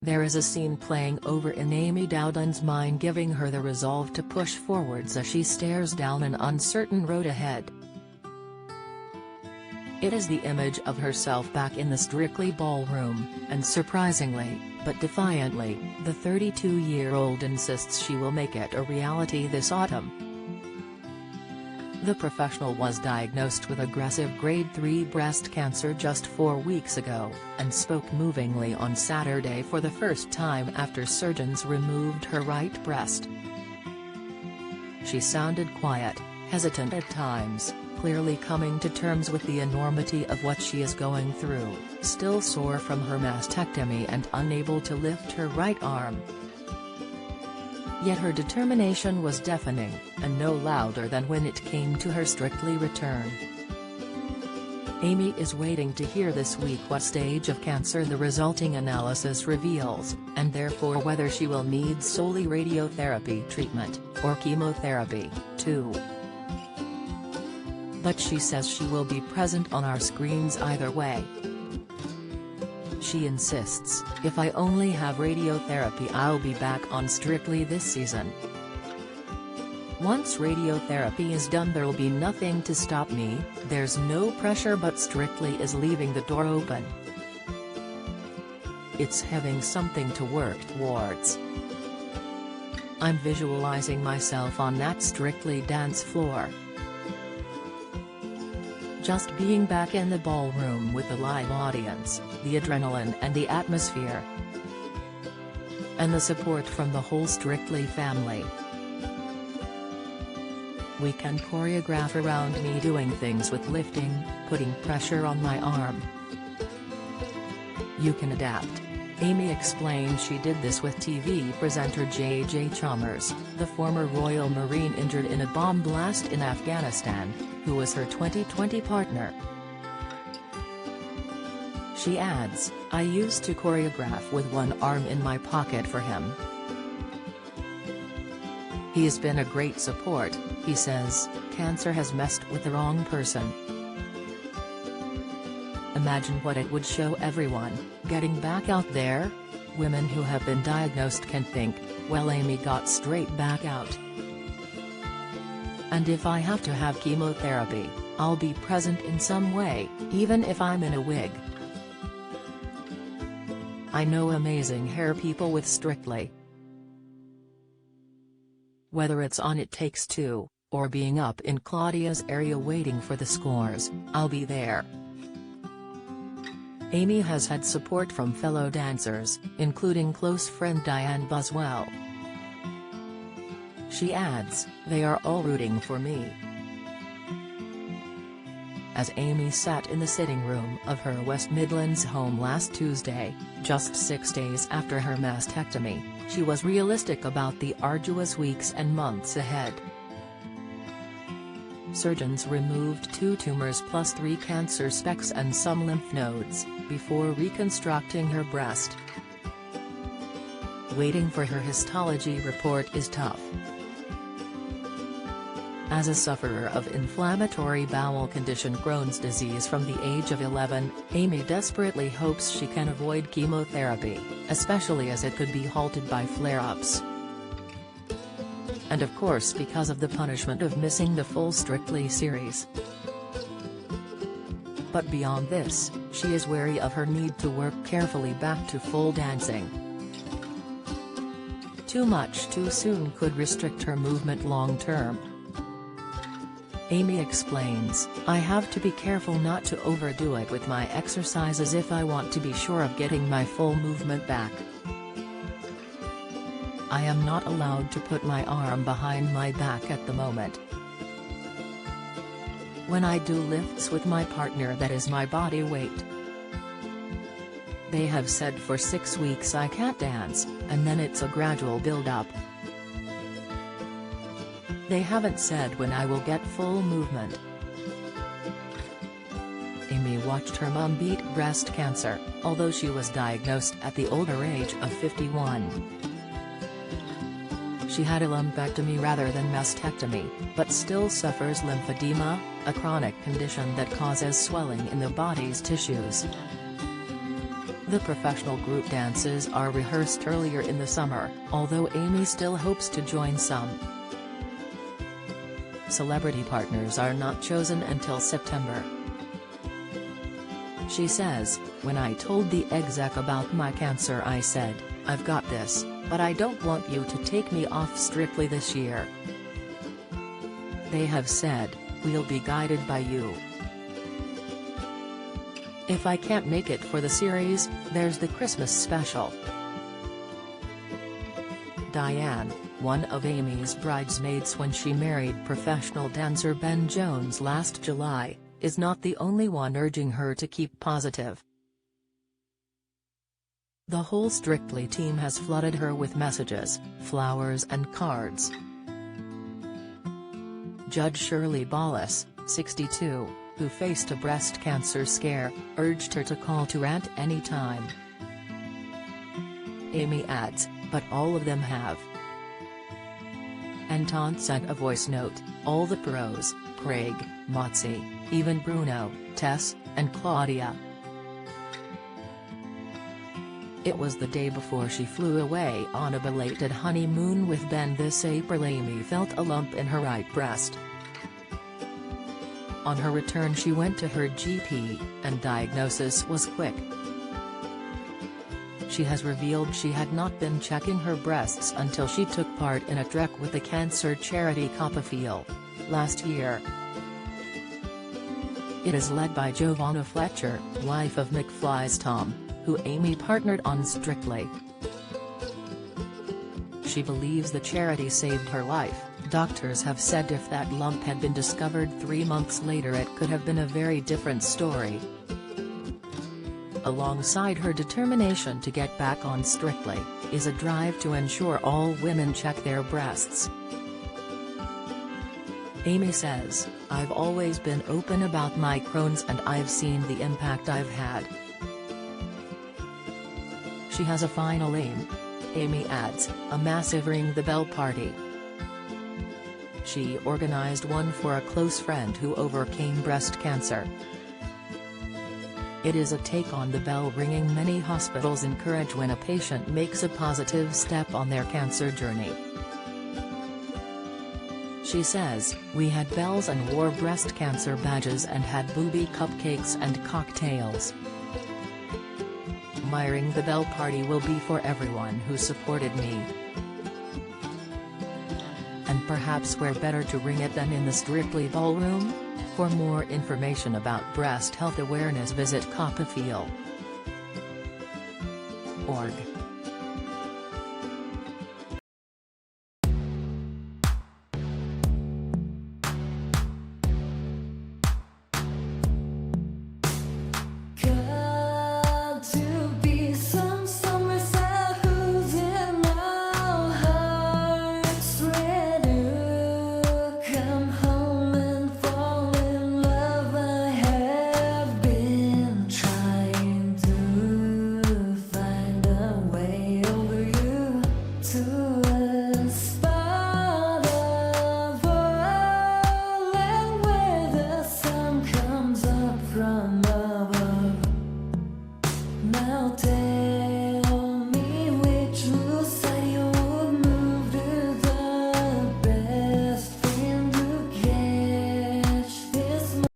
There is a scene playing over in Amy Dowden's mind, giving her the resolve to push forwards as she stares down an uncertain road ahead. It is the image of herself back in the Strictly ballroom, and surprisingly, but defiantly, the 32-year-old insists she will make it a reality this autumn. The professional was diagnosed with aggressive grade 3 breast cancer just 4 weeks ago, and spoke movingly on Saturday for the first time after surgeons removed her right breast. She sounded quiet, hesitant at times, clearly coming to terms with the enormity of what she is going through, still sore from her mastectomy and unable to lift her right arm. Yet her determination was deafening, and no louder than when it came to her Strictly return. Amy is waiting to hear this week what stage of cancer the resulting analysis reveals, and therefore whether she will need solely radiotherapy treatment, or chemotherapy, too. But she says she will be present on our screens either way. She insists, "If I only have radiotherapy, I'll be back on Strictly this season. Once radiotherapy is done, there'll be nothing to stop me, there's no pressure, but Strictly is leaving the door open. It's having something to work towards. I'm visualizing myself on that Strictly dance floor. Just being back in the ballroom with the live audience, the adrenaline and the atmosphere. And the support from the whole Strictly family. We can choreograph around me doing things with lifting, putting pressure on my arm. You can adapt." Amy explained she did this with TV presenter J.J. Chalmers, the former Royal Marine injured in a bomb blast in Afghanistan, who was her 2020 partner. She adds, "I used to choreograph with one arm in my pocket for him. He's been a great support," he says. "Cancer has messed with the wrong person. Imagine what it would show everyone, getting back out there." Women who have been diagnosed can think, "Well, Amy got straight back out. And if I have to have chemotherapy, I'll be present in some way, even if I'm in a wig." I know amazing hair people with Strictly. Whether it's on It Takes Two, or being up in Claudia's area waiting for the scores, I'll be there. Amy has had support from fellow dancers, including close friend Diane Buswell. She adds, "They are all rooting for me." As Amy sat in the sitting room of her West Midlands home last Tuesday, just 6 days after her mastectomy, she was realistic about the arduous weeks and months ahead. Surgeons removed 2 tumors plus 3 cancer specks and some lymph nodes, before reconstructing her breast. Waiting for her histology report is tough. As a sufferer of inflammatory bowel condition Crohn's disease from the age of 11, Amy desperately hopes she can avoid chemotherapy, especially as it could be halted by flare-ups. And of course because of the punishment of missing the full Strictly series. But beyond this, she is wary of her need to work carefully back to full dancing. Too much too soon could restrict her movement long-term. Amy explains, "I have to be careful not to overdo it with my exercises if I want to be sure of getting my full movement back. I am not allowed to put my arm behind my back at the moment. When I do lifts with my partner, that is my body weight. They have said for 6 weeks I can't dance, and then it's a gradual build-up. They haven't said when I will get full movement." Amy watched her mum beat breast cancer, although she was diagnosed at the older age of 51. She had a lumpectomy rather than mastectomy, but still suffers lymphedema, a chronic condition that causes swelling in the body's tissues. The professional group dances are rehearsed earlier in the summer, although Amy still hopes to join some. Celebrity partners are not chosen until September. She says, "When I told the exec about my cancer I said, I've got this, but I don't want you to take me off Strictly this year. They have said, we'll be guided by you. If I can't make it for the series, there's the Christmas special." Diane, one of Amy's bridesmaids when she married professional dancer Ben Jones last July, is not the only one urging her to keep positive. The whole Strictly team has flooded her with messages, flowers and cards. Judge Shirley Ballas, 62, who faced a breast cancer scare, urged her to call to rant anytime. Amy adds, "But all of them have." Anton sent a voice note, "All the pros, Craig, Motzi, even Bruno, Tess, and Claudia." It was the day before she flew away on a belated honeymoon with Ben this April. Amy felt a lump in her right breast. On her return she went to her GP, and diagnosis was quick. She has revealed she had not been checking her breasts until she took part in a trek with the cancer charity Copperfield last year. It is led by Giovanna Fletcher, wife of McFly's Tom, who Amy partnered on Strictly. She believes the charity saved her life. Doctors have said if that lump had been discovered 3 months later it could have been a very different story. Alongside her determination to get back on Strictly, is a drive to ensure all women check their breasts. Amy says, "I've always been open about my Crohn's and I've seen the impact I've had. She has a final aim." Amy adds, "A massive Ring the Bell party." She organized one for a close friend who overcame breast cancer. It is a take on the bell ringing many hospitals encourage when a patient makes a positive step on their cancer journey. She says, "We had bells and wore breast cancer badges and had booby cupcakes and cocktails. My Ring the Bell party will be for everyone who supported me. And perhaps where better to ring it than in the Strictly ballroom?" For more information about breast health awareness visit copperfield.org.